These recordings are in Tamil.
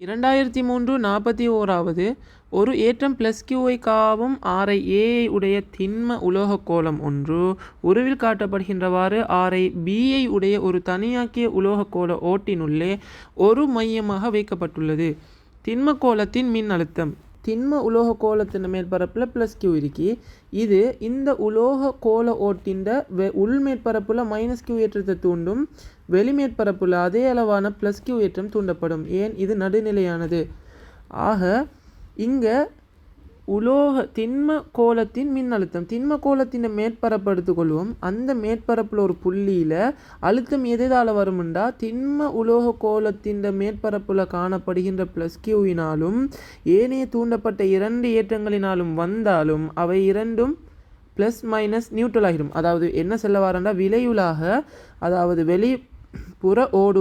2003-41வது ஒரு ஏற்றம் ப்ளஸ் கியூவை காவும் ஆரை ஏஐ உடைய திண்ம உலோகக் கோளம் ஒன்று உருவில் காட்டப்படுகின்றவாறு ஆரை பிஐ உடைய ஒரு தனியாக்கிய உலோகக் கோள ஓட்டினுள்ளே ஒரு மையமாக வைக்கப்பட்டுள்ளது. திண்ம கோளத்தின் மின் அழுத்தம். திண்ம உலோக கோளத்தின் மேற்பரப்பில் ப்ளஸ் கியூ இருக்கி இது இந்த உலோக கோள ஓட்டின் உள் மேற்பரப்பில் மைனஸ் கியூ ஏற்றத்தை தூண்டும். வெளிமேற்பரப்பில் அதே அளவான ப்ளஸ் கியூ ஏற்றம் தூண்டப்படும். ஏன் இது நடுநிலையானது. ஆக இங்கே திண்ம கோளத்தின் மின்னழுத்தம். திண்ம கோளத்தின் மேற்பரப்பு எடுத்துக்கொள்வோம். அந்த மேற்பரப்பில் ஒரு புள்ளியில் அழுத்தம் எதால் வரும்ண்டா திண்ம உலோக கோளத்தின் மேற்பரப்பில் காணப்படுகின்ற ப்ளஸ் கியூவினாலும் ஏனைய தூண்டப்பட்ட இரண்டு ஏற்றங்களினாலும் வந்தாலும் அவை இரண்டும் ப்ளஸ் மைனஸ் நியூட்ரல் ஆகிடும். அதாவது என்ன சொல்ல வரண்டா விளைவுலாக அதாவது புற ஓடு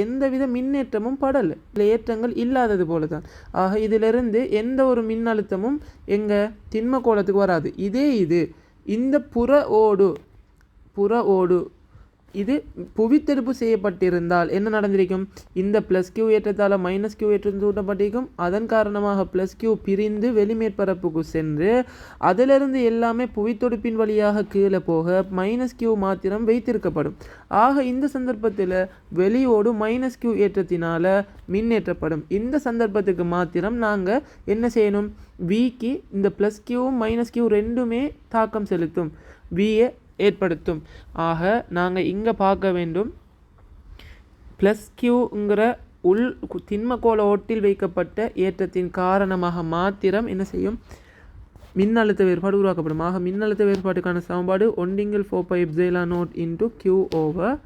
எந்தவித மின்னேற்றமும் படலை, ஏற்றங்கள் இல்லாதது போல தான். ஆக இதிலிருந்து எந்த ஒரு மின்னழுத்தமும் எங்கள் திண்ம கோளத்துக்கு வராது. இந்த புற ஓடு இது புவித்தெடுப்பு செய்யப்பட்டிருந்தால் என்ன நடந்திருக்கும்? இந்த ப்ளஸ் கியூ ஏற்றத்தால் மைனஸ் கியூ ஏற்றம் தூண்டப்பட்டிருக்கும். அதன் காரணமாக ப்ளஸ் கியூ பிரிந்து வெளிமேற்பரப்புக்கு சென்று அதிலிருந்து எல்லாமே புவித்தொடுப்பின் வழியாக கீழே போக மைனஸ் கியூ மாத்திரம் வைத்திருக்கப்படும். ஆக இந்த சந்தர்ப்பத்தில் வெளியோடு மைனஸ் கியூ ஏற்றத்தினால மின்னேற்றப்படும். இந்த சந்தர்ப்பத்துக்கு மாத்திரம் நாங்கள் என்ன செய்யணும்? விக்கு இந்த ப்ளஸ் கியூவும் மைனஸ் கியூ ரெண்டுமே தாக்கம் செலுத்தும், வியை ஏற்படுத்தும். ஆக நாங்கள் இங்கே பார்க்க வேண்டும் ப்ளஸ் கியூங்கிற திண்மக்கோள ஓட்டில் வைக்கப்பட்ட ஏற்றத்தின் காரணமாக மாத்திரம் என்ன செய்யும்? மின்னழுத்த வேறுபாடு உருவாக்கப்படும். ஆக மின்னழுத்த வேறுபாட்டுக்கான சமன்பாடு 1/4πε0 Q ஓவர்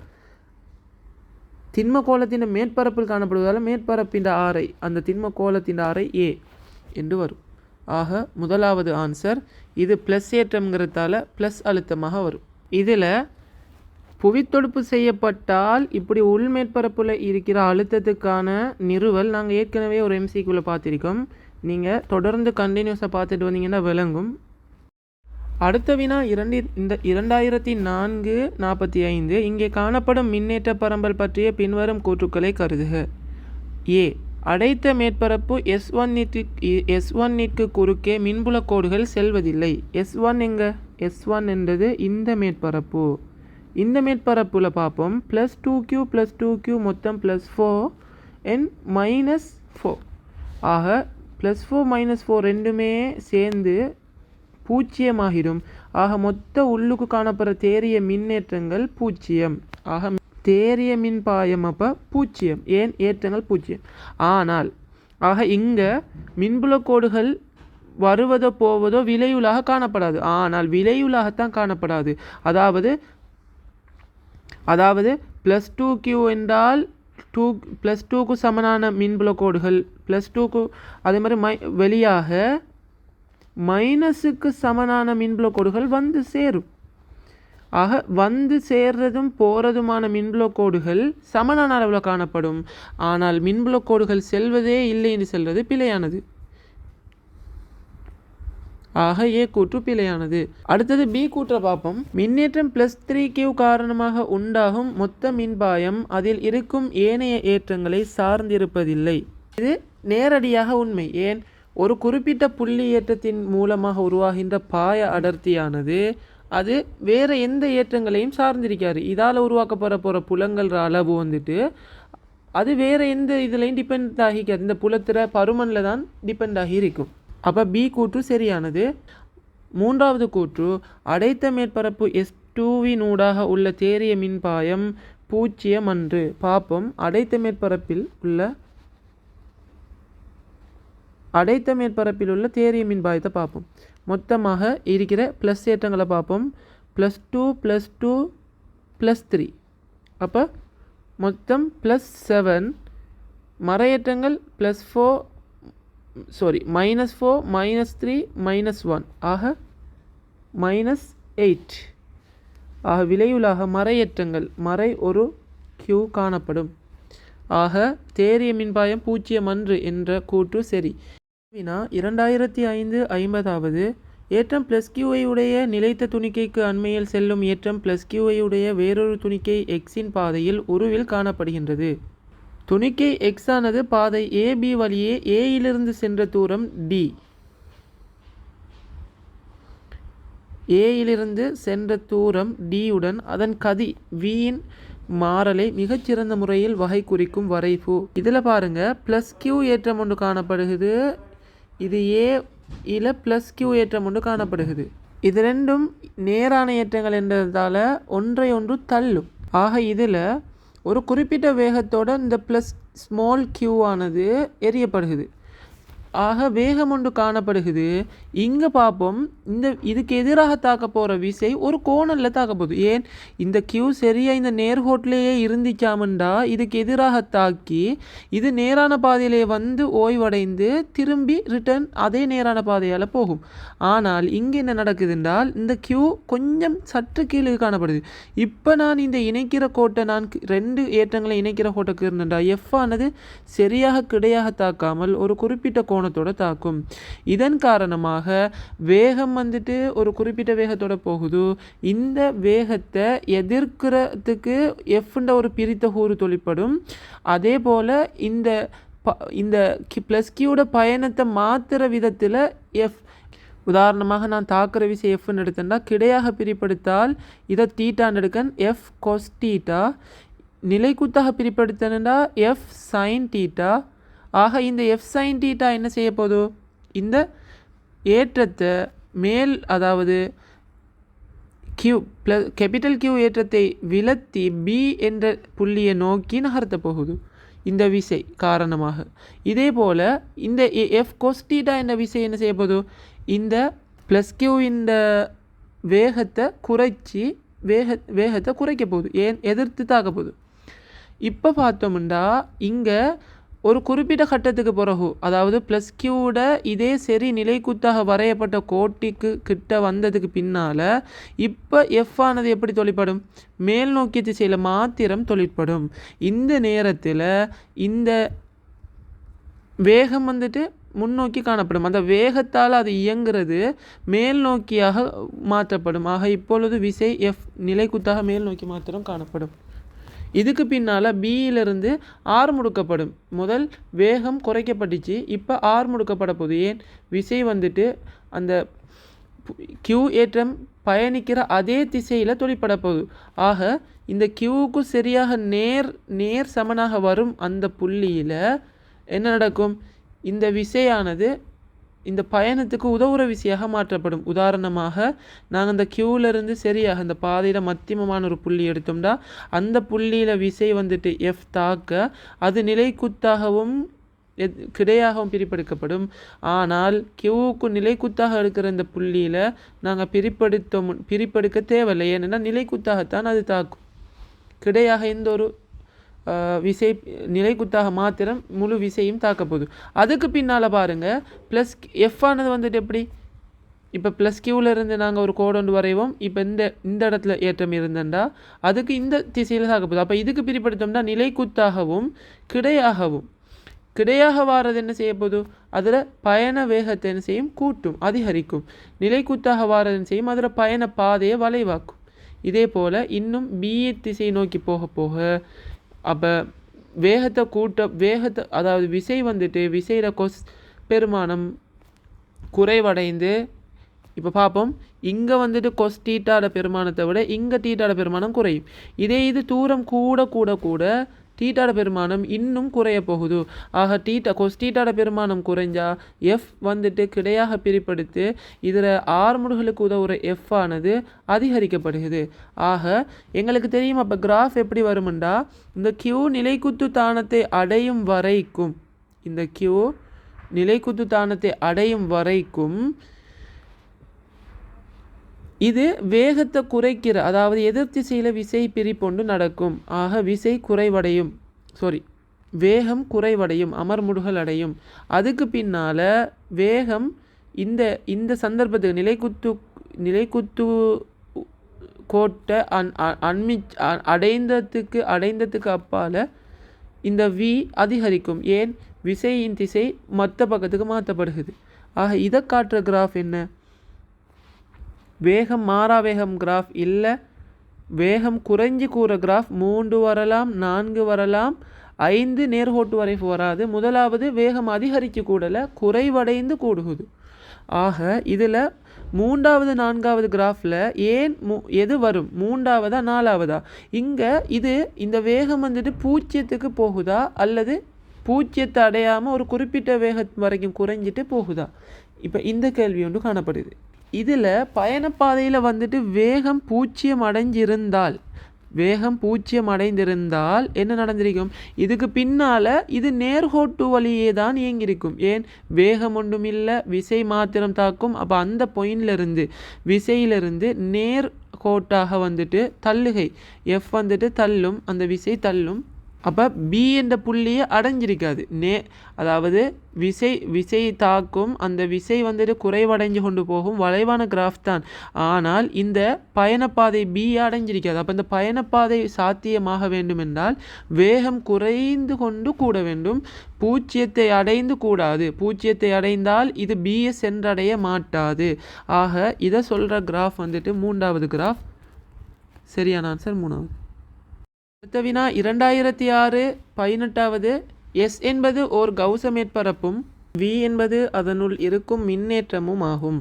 திண்ம கோளத்தின் மேற்பரப்பில் காணப்படுவதால் மேற்பரப்பின் ஆரை அந்த திண்ம கோளத்தின் ஆரை ஏ என்று வரும். ஆக முதலாவது ஆன்சர் இது ப்ளஸ் ஏற்றம்ங்கிறதால ப்ளஸ் அழுத்தமாக வரும். இதில் புவித்தொடுப்பு செய்யப்பட்டால் இப்படி உள் மேற்பரப்பில் இருக்கிற அழுத்தத்துக்கான நிறுவல் நாங்கள் ஏற்கனவே ஒரு எம்சிக்குள்ளே பார்த்துருக்கோம். நீங்கள் தொடர்ந்து கண்டினியூஸாக பார்த்துட்டு வந்தீங்கன்னா விளங்கும். அடுத்த வினா 2004-45 இங்கே காணப்படும் மின்னேற்ற பரம்பல் பற்றிய பின்வரும் கூற்றுக்களை கருதுக. ஏ அடைத்த மேற்பரப்பு S1க்கு குறுக்கே மின்புல கோடுகள் செல்வதில்லை. S1 எங்க? S1 என்றது இந்த மேற்பரப்பு. இந்த மேற்பரப்பில் பார்ப்போம் +2Q + 2Q மொத்தம் +4 and -4. ஆக +4 -4 ரெண்டுமே சேர்ந்து பூஜ்ஜியமாகிடும். ஆக மொத்த உள்ளுக்கு காணப்படுற தேறிய மின்னேற்றங்கள் 0. ஆக தேறிய மின்பாயம் அப்போ 0. ஏன்? ஏற்றங்கள் 0. ஆனால் ஆக இங்கே மின்புல கோடுகள் வருவதோ போவதோ விளைவுலாக காணப்படாது. ஆனால் விளைவுலாகத்தான் காணப்படாது. அதாவது +2Q என்றால் +2க்கு சமனான மின்புல கோடுகள் +2க்கு அதே மாதிரி வெளியாக மைனஸுக்கு சமனான மின்புல கோடுகள் வந்து சேரும். ஆக வந்து சேர்றதும் போகிறதுமான மின்புல கோடுகள் சமனான அளவில் காணப்படும். ஆனால் மின்புல கோடுகள் செல்வதே இல்லை என்று செல்வது பிழையானது. ஆக ஏ கூற்று பிழையானது. அடுத்தது பி கூற்றை பார்ப்போம். மின்னேற்றம் +3Q காரணமாக உண்டாகும் மொத்த மின்பாயம் அதில் இருக்கும் ஏனைய ஏற்றங்களை சார்ந்திருப்பதில்லை. இது நேரடியாக உண்மை. ஏன்? ஒரு குறிப்பிட்ட புள்ளி ஏற்றத்தின் மூலமாக உருவாகின்ற பாய அடர்த்தியானது அது வேறு எந்த ஏற்றங்களையும் சார்ந்திருக்காது. இதால் உருவாக்கப்படுற புலங்கள் அளவு அது வேறு எந்த இதுலையும் டிபெண்ட் ஆகிக்காது. இந்த புலத்திர பருமனில் தான் டிபெண்ட் ஆகி இருக்கும். அப்போ பி கூற்று சரியானது. மூன்றாவது கூற்று அடைத்த மேற்பரப்பு S2வினூடாக உள்ள தேறிய மின்பாயம் 0 அன்று. பார்ப்போம் அடைத்த மேற்பரப்பில் உள்ள தேறிய மின்பாயத்தை பார்ப்போம். மொத்தமாக இருக்கிற ப்ளஸ் ஏற்றங்களை பார்ப்போம். +2 +2 +3 அப்போ மொத்தம் +7. மறையேற்றங்கள் -4 -3 -1 ஆக -8. ஆக விளைவுலாக மறையேற்றங்கள் ஒரு Q காணப்படும். ஆக தேறிய மின்பாயம் 0 அன்று என்ற கூற்று சரி. 2005-50வது ஏற்றம் +Qஐ உடைய நிலைத்த துணிக்கைக்கு அண்மையில் செல்லும் ஏற்றம் +Qஐ உடைய வேறொரு துணிக்கை Xஇன் பாதையில் உருவில் காணப்படுகின்றது. துணிக்கை எக்ஸ் ஆனது பாதை ஏபி வழியே ஏயிலிருந்து சென்ற தூரம் டி. ஏயிலிருந்து சென்ற தூரம் டியுடன் அதன் கதி வியின் மாறலை மிகச்சிறந்த முறையில் வகை குறிக்கும் வரைவு. இதில் பாருங்க ப்ளஸ் கியூ ஏற்றம் ஒன்று காணப்படுகிறது. இது ஏல ப்ளஸ் கியூ ஏற்றம் ஒன்று காணப்படுகிறது. இது ரெண்டும் நேரான ஏற்றங்கள் என்றதால் ஒன்றை ஒன்று தள்ளும். ஆக இதில் ஒரு குறிப்பிட்ட வேகத்தோட இந்த ப்ளஸ் ஸ்மால் கியூ ஆனது எரியப்படுகிறது. ஆக வேகம் ஒன்று காணப்படுகிறது. இங்கே பார்ப்போம், இதுக்கு எதிராக தாக்க போகிற விசை ஒரு கோணலில் தாக்க போகுது. ஏன் இந்த கியூ சரியாக இந்த நேர்கோட்டிலேயே இருந்துச்சாமண்டா இதுக்கு எதிராக தாக்கி இது நேரான பாதையிலே வந்து ஓய்வடைந்து திரும்பி ரிட்டர்ன் அதே நேரான பாதையால் போகும். ஆனால் இங்கே என்ன நடக்குதுன்றால் இந்த கியூ கொஞ்சம் சற்று கீழே காணப்படுது. இப்போ நான் இந்த இணைக்கிற கோட்டை நான் ரெண்டு ஏற்றங்களை இணைக்கிற கோட்டைக்கு இருந்தேன்டா எஃப் ஆனது சரியாக கிடையாக தாக்காமல் ஒரு குறிப்பிட்ட கோணத்தோட தாக்கும். இதன் காரணமாக வேகம் வந்துட்டு ஒரு குறிப்பிட்ட வேகத்தோட போகுது. இந்த வேகத்தை எதிர்க்கிறதுக்கு எஃப்ன்ற ஒரு பிரித்த கூறு தொழிற்படும். அதே போல் இந்த ப்ளஸ் கியூட பயணத்தை மாற்றுற விதத்தில் எஃப், உதாரணமாக நான் தாக்குற விசை எஃப்னு எடுத்தேன்னா கிடையாக பிரிப்படுத்தால் இதை தீட்டான்னு எடுக்கன் எஃப் கொஸ் தீட்டா. நிலைக்குத்தாக பிரிப்படுத்தனா எஃப் சைன் தீட்டா. ஆக இந்த எஃப் சைன் தீட்டா என்ன செய்ய போதோ இந்த ஏற்றத்தை மேல், அதாவது கியூ ப்ளஸ் கேபிட்டல் கியூ ஏற்றத்தை விலத்தி பி என்ற புள்ளியை நோக்கி நகர்த்த போகுது இந்த விசை காரணமாக. இதே போல் இந்த எஃப் கொஸ் தீட்டா என்ற விசை என்ன செய்ய போதோ இந்த ப்ளஸ் கியூ இந்த வேகத்தை குறைச்சி வேகத்தை குறைக்க போகுது. ஏன் எதிர்த்து தாக்க போகுது. இப்போ பார்த்தோம்னா இங்கே ஒரு குறிப்பிட்ட கட்டத்துக்கு பிறகு, அதாவது ப்ளஸ் கியூட இதே சரி நிலைக்குத்தாக வரையப்பட்ட கோட்டிக்கு கிட்ட வந்ததுக்கு பின்னால் இப்போ எஃப் ஆனது எப்படி தொழிற்படும், மேல் நோக்கிய திசையில் மாத்திரம் தொழிற்படும். இந்த நேரத்தில் இந்த வேகம் வந்துட்டு முன்னோக்கி காணப்படும். அந்த வேகத்தால் அது இயங்குறது மேல் நோக்கியாக மாற்றப்படும். ஆக இப்பொழுது விசை எஃப் நிலைக்குத்தாக மேல் நோக்கி மாத்திரம் காணப்படும். இதுக்கு பின்னால் பியிலிருந்து ஆர் முடுக்கப்படும். முதல் வேகம் குறைக்கப்பட்டுச்சு, இப்போ ஆர் முடுக்கப்பட போகுது. ஏன் விசை வந்துட்டு அந்த கியூ ஏற்றம் பயணிக்கிற அதே திசையில் தொழிற்பட போகுது. ஆக இந்த கியூவுக்கு சரியாக நேர் சமனாக வரும் அந்த புள்ளியில் என்ன நடக்கும், இந்த விசையானது இந்த பயணத்துக்கு உதவுற விசையாக மாற்றப்படும். உதாரணமாக நாங்கள் அந்த கியூவிலேருந்து சரியாக அந்த பாதையில் மத்தியமமான ஒரு புள்ளி எடுத்தோம்னா அந்த புள்ளியில் விசை வந்துட்டு எஃப் தாக்க அது நிலைக்குத்தாகவும் கிடையாகவும் பிரிப்பெடுக்கப்படும். ஆனால் கியூவுக்கு நிலைக்குத்தாக எடுக்கிற இந்த புள்ளியில் நாங்கள் பிரிப்பெடுக்க தேவையில்லை. ஏன்னா நிலைக்குத்தாகத்தான் அது தாக்கும். கிடையாக எந்த ஒரு விசை நிலைக்குத்தாக மாத்திரம் முழு விசையும் தாக்க போகுது. அதுக்கு பின்னால் பாருங்கள் ப்ளஸ் எஃப் ஆனது வந்துட்டு எப்படி, இப்போ ப்ளஸ் கியூவிலேருந்து நாங்கள் ஒரு கோடு ஒன்று வரைவோம். இப்போ இந்த இடத்துல ஏற்றம் இருந்தேன்டா அதுக்கு இந்த திசையில் தாக்க போகுது. அப்போ இதுக்கு பிரிப்படுத்தோம்னா நிலைக்குத்தாகவும் கிடையாக வாரது என்ன செய்ய போகுது, அதில் பயண வேகத்தை என்ன செய்யும், கூட்டும், அதிகரிக்கும். நிலைக்குத்தாக வாரது என்ன செய்யும், அதில் பயண பாதையை வளைவாக்கும். இதே போல் இன்னும் பிஏ திசையை நோக்கி போக போக அப்போ வேகத்தை அதாவது விசை வந்துட்டு விசையில் பெருமானம் குறைவடைந்து, இப்போ பார்ப்போம் இங்கே வந்துட்டு கொஸ் தீட்டாட பெருமானத்தை விட இங்கே தீட்டாட பெருமானம் குறையும். இது தூரம் கூட தீட்டாட பெருமானம் இன்னும் குறைய போகுது. ஆக கொஸ் தீட்டாட பெருமானம் குறைஞ்சா எஃப் வந்துட்டு கிடையாக பிரிப்படுத்து இதில் ஆர் முடுகளுக்கு உதவுற எஃப் ஆனது அதிகரிக்கப்படுகிறது. ஆக எங்களுக்கு தெரியும் அப்போ கிராஃப் எப்படி வருமெண்டா இந்த கியூ நிலைக்குத்து தானத்தை அடையும் வரைக்கும் இது வேகத்தை குறைக்கிற, அதாவது எதிர் திசையில் விசை பிரிப்பொண்டு நடக்கும். ஆக விசை குறைவடையும், வேகம் குறைவடையும், அமர்முடுகள் அடையும். அதுக்கு பின்னால் வேகம் இந்த சந்தர்ப்பத்துக்கு நிலைக்குத்து கோட்டை அடைந்ததுக்கு அப்பால் இந்த வி அதிகரிக்கும். ஏன் விசையின் திசை மற்ற பக்கத்துக்கு மாற்றப்படுகிறது. ஆக இதை காட்டுற கிராஃப் என்ன, வேகம் மாறா வேகம் கிராஃப் இல்லை, வேகம் குறைஞ்சி கூற கிராஃப் 3 வரலாம், 4 வரலாம், 5 நேர்கோட்டு வரைவு வராது. முதலாவது வேகம் அதிகரித்து கூடலை, குறைவடைந்து கூடுகுது. ஆக இதில் 3வது 4வது கிராஃபில் ஏன் எது வரும், 3வதா 4வதா? இங்கே இந்த வேகம் வந்துட்டு 0க்கு போகுதா அல்லது 0 அடையாமல் ஒரு குறிப்பிட்ட வேகம் வரைக்கும் குறைஞ்சிட்டு போகுதா? இப்போ இந்த கேள்வி ஒன்று காணப்படுது. இதில் பயணப்பாதையில் வந்துட்டு வேகம் 0 அடைந்திருந்தால் என்ன நடந்திருக்கும்? இதுக்கு பின்னால் இது நேர்கோட்டு வழியே தான் இயங்கியிருக்கும். ஏன்? வேகம் ஒன்றும் இல்லை, விசை மாத்திரம் தாக்கும். அப்போ அந்த பாயிண்ட்லேருந்து விசையிலிருந்து நேர்கோட்டாக வந்துட்டு தள்ளுகை எஃப் வந்துட்டு தள்ளும், அந்த விசை தள்ளும். அப்போ பி என்ற புள்ளியை அடைஞ்சிருக்காது. அதாவது விசை தாக்கும், அந்த விசை வந்துட்டு குறைவடைஞ்சு கொண்டு போகும் வளைவான கிராஃப் தான். ஆனால் இந்த பயணப்பாதை பி அடைஞ்சிருக்காது. அப்போ இந்த பயணப்பாதை சாத்தியமாக வேண்டும் என்றால் வேகம் குறைந்து கொண்டு கூட வேண்டும், 0 அடைந்து கூடாது. 0 அடைந்தால் இது பியை சென்றடைய மாட்டாது. ஆக இதை சொல்கிற கிராஃப் வந்துட்டு 3வது கிராஃப். சரியான ஆன்சர் 3வது. அடுத்த வினா 2006 18வது. எஸ் என்பது ஓர் கௌச மேற்பரப்பும் வி என்பது அதனுள் இருக்கும் மின்னேற்றமும் ஆகும்.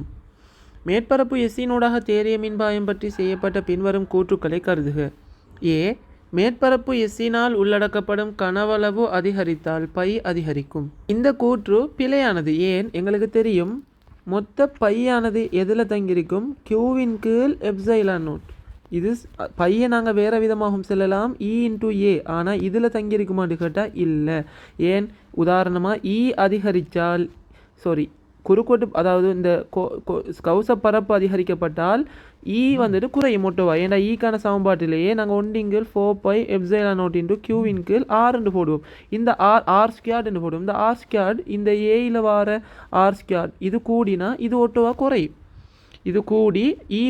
மேற்பரப்பு எஸ்ஸினூடாக தேறிய மின்பாயம் பற்றி செய்யப்பட்ட பின்வரும் கூற்றுக்களை கருதுக. ஏ, மேற்பரப்பு எஸ்ஸினால் உள்ளடக்கப்படும் கனவளவு அதிகரித்தால் பை அதிகரிக்கும். இந்த கூற்று பிழையானது. ஏன்? எங்களுக்கு தெரியும் மொத்த பையானது எதில் தங்கியிருக்கும்? கியூவின் கீழ் எப்சைலான் நோட். இது பையை நாங்கள் வேறு விதமாகவும் செல்லலாம், இ இன்ட்டு ஏ. ஆனால் இதில் தங்கியிருக்குமான்னு கேட்டால் இல்லை. ஏன்? உதாரணமாக அதிகரித்தால் குறுக்கோட்டு, அதாவது இந்த கௌச பரப்பு அதிகரிக்கப்பட்டால் வந்துட்டு குறையும் மொட்டோவா. ஏன்னா ஈக்கான சமன்பாட்டிலேயே நாங்கள் 1 4π எப்சைலான் நோட் இன்ட்டு கியூவின் கீழ் ஆர் போடுவோம். இந்த ஆர் ஸ்கொயர்ட் போடுவோம். இந்த ஆர் ஸ்கொயர்ட் இந்த ஏயில் வர ஆர் ஸ்கொயர்ட் இது கூடினா இது ஒட்டோவா குறையும், இது கூடி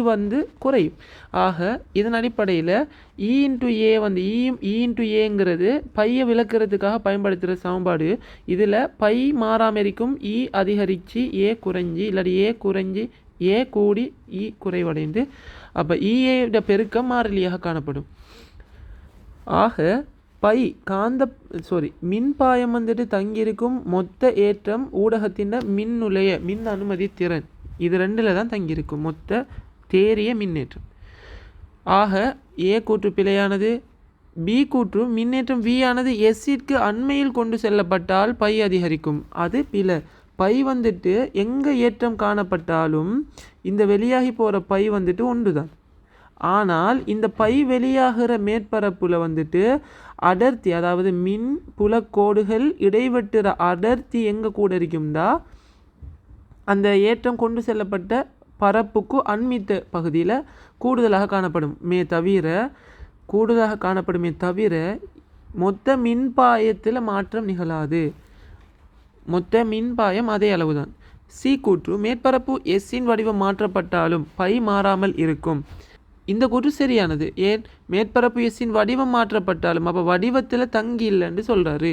வந்து குறையும். ஆக இதன் அடிப்படையில் இ இன்ட்டு ஏ வந்து இ இன்ட்டு ஏங்கிறது பையை விளக்குறதுக்காக பயன்படுத்துகிற சமன்பாடு. இதில் பை மாறாமல் இருக்கும், அதிகரித்து ஏ குறைஞ்சி, இல்லாட்டி ஏ குறைஞ்சி ஏ கூடி குறைவடைந்து, அப்போ ஏட பெருக்கம் மாறிலியாக காணப்படும். ஆக பை மின்பாயம் வந்துட்டு தங்கியிருக்கும் மொத்த ஏற்றம் ஊடகத்தின் மின் அனுமதி திறன், இது 2ல் தான் தங்கியிருக்கும் மொத்த தேறிய மின்னேற்றம். ஆக ஏ கூற்று பிழையானது. பி கூற்று மின்னேற்றம் வி ஆனது எஸ்ஸிற்கு அண்மையில் கொண்டு செல்லப்பட்டால் பை அதிகரிக்கும். அது பிழை. பை வந்துட்டு எங்கே ஏற்றம் காணப்பட்டாலும் இந்த வெளியாகி போகிற பை வந்துட்டு ஒன்று தான். ஆனால் இந்த பை வெளியாகிற மேற்பரப்பில் வந்துட்டு அடர்த்தி, அதாவது மின் புலக்கோடுகள் இடைவெட்டுற அடர்த்தி எங்கே கூட இருக்கும்டா அந்த ஏற்றம் கொண்டு செல்லப்பட்ட பரப்புக்கு அண்மித்த பகுதியில் கூடுதலாக காணப்படுமே தவிர மொத்த மின்பாயத்தில் மாற்றம் நிகழாது. மொத்த மின்பாயம் அதே அளவு தான். சி கூற்று மேற்பரப்பு எஸ்ஸின் வடிவம் மாற்றப்பட்டாலும் பை மாறாமல் இருக்கும். இந்த கூற்று சரியானது. ஏன்? மேற்பரப்பு எஸ்ஸின் வடிவம் மாற்றப்பட்டாலும் அப்போ வடிவத்தில் தங்கி இல்லைன்னு சொல்கிறாரு,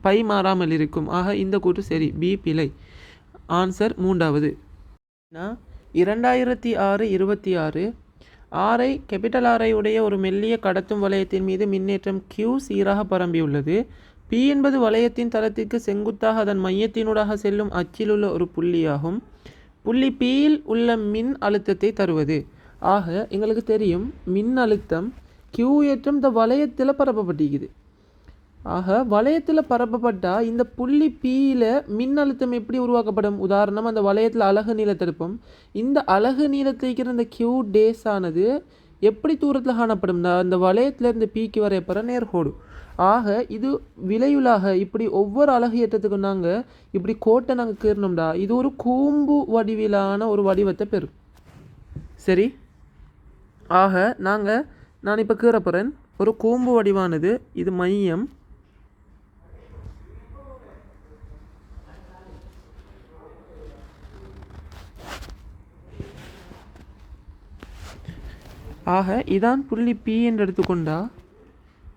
பை மாறாமல் இருக்கும். ஆக இந்த கூற்று சரி, பி பிழை. ஆன்சர் 3வது. 2006 26 ஆரை கேபிட்டல் ஆரை உடைய ஒரு மெல்லிய கடத்தும் வளையத்தின் மீது மின்னேற்றம் Q சீராக பரம்பியுள்ளது. P என்பது வளையத்தின் தளத்திற்கு செங்குத்தாக அதன் மையத்தினூடாக செல்லும் அச்சில் உள்ள ஒரு புள்ளியாகும். புள்ளி Pயில் உள்ள மின் அழுத்தத்தை தருவது. ஆக எங்களுக்கு தெரியும் மின் அழுத்தம் Q ஏற்றம் இந்த வளையத்தில் பரப்பப்பட்டிருக்குது. ஆக வளையத்தில் பரப்பப்பட்டால் இந்த புள்ளி Pயில் மின்னழுத்தம் எப்படி உருவாக்கப்படும்? உதாரணம், அந்த வளையத்தில் அலகு நீளத்தை எடுப்போம். இந்த அலகு நீளத்தை இருக்கிற இந்த Q டேஸ் ஆனது எப்படி தூரத்தில் காணப்படும்? இந்த வளையத்திலேருந்து Pக்கு வரையப்படுற நேர்கோடு. ஆக இது விளைவுலாக இப்படி ஒவ்வொரு அலகு ஏற்றத்துக்கும் நாங்கள் இப்படி கோட்டை நாங்கள் கீறணும்டா இது ஒரு கூம்பு வடிவிலான ஒரு வடிவத்தை பெறும். சரி, ஆக நான் இப்போ கீறப்போகிறேன். ஒரு கூம்பு வடிவானது, இது மையம், ஆக இதான் புள்ளி P என்று எடுத்துக்கொண்டா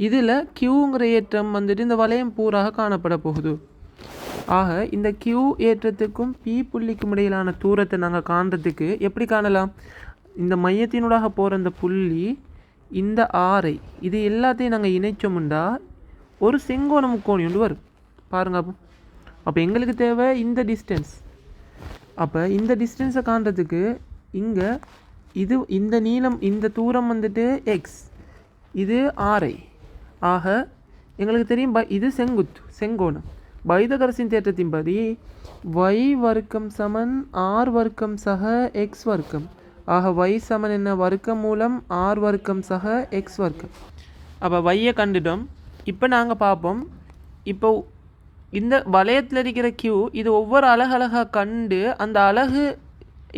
இதில் Qங்கிற ஏற்றம் வந்துட்டு இந்த வளையம் பூராக காணப்பட போகுது. ஆக இந்த Q ஏற்றத்துக்கும் P புள்ளிக்கும் இடையிலான தூரத்தை நாங்கள் காண்றதுக்கு எப்படி காணலாம்? இந்த மையத்தினூடாக போகிற இந்த புள்ளி, இந்த ஆரை, இது எல்லாத்தையும் நாங்கள் இணைச்சோம்டா ஒரு செங்கோண முக்கோணி ஒன்று வரும் பாருங்க. அப்போ எங்களுக்கு தேவை இந்த டிஸ்டன்ஸ். அப்போ இந்த டிஸ்டன்ஸை காண்றதுக்கு இங்கே இந்த நீளம் இந்த தூரம் வந்துட்டு எக்ஸ், இது ஆர்ஐ. ஆக எங்களுக்கு தெரியும் இது செங்கோணம். பைதகரசின் தேற்றத்தின்படி y வர்க்கம் சமன் r வர்க்கம் சக x வர்க்கம். ஆக y சமன் என்ன, வர்க்கம் மூலம் r வர்க்கம் சக x வர்க்கம். அப்போ வையை கண்டுட்டோம். இப்போ நாங்கள் பார்ப்போம், இப்போ இந்த வளையத்தில் இருக்கிற Q இது ஒவ்வொரு அலகாக கண்டு அந்த அலகு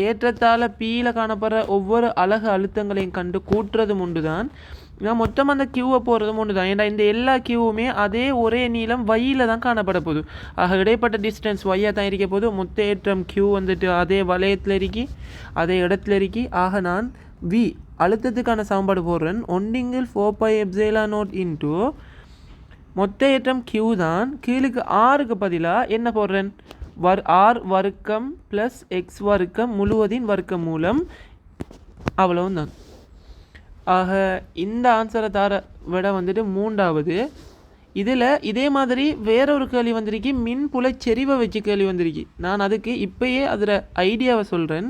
ஏற்றத்தால் பீயில் காணப்படுற ஒவ்வொரு அலகு அழுத்தங்களையும் கண்டு கூட்டுறதும் உண்டு தான். நான் மொத்தமாக அந்த கியூவை போகிறதும் ஒன்று தான். ஏன்னா இந்த எல்லா கியூவுமே அதே ஒரே நீளம் வையில் தான் காணப்பட போகுது. ஆக இடைப்பட்ட டிஸ்டன்ஸ் வையாக தான் இருக்க போது. மொத்த ஏற்றம் கியூ வந்துட்டு அதே வளையத்தில் இருக்கி அதே இடத்துல இருக்கி. ஆக நான் வி அழுத்தத்துக்கான சமன்பாடு போடுறேன். 1/4πε0 இன்ட்டு மொத்த ஏற்றம் கியூ தான். கீழுக்கு ஆறுக்கு பதிலாக என்ன போடுறேன், ஆர் வர்க்கம் ப்ளஸ் எக்ஸ் வர்க்கம் முழுவதின் வர்க்கம் மூலம். அவ்வளவும் தான். ஆக இந்த ஆன்சரை தர விட வந்துட்டு 3வது. இதில் இதே மாதிரி வேறொரு கேள்வி வந்திருக்கு, மின்புல செறிவை வச்சு கேள்வி வந்திருக்கு. நான் அதுக்கு இப்போயே அதில் ஐடியாவை சொல்கிறேன்.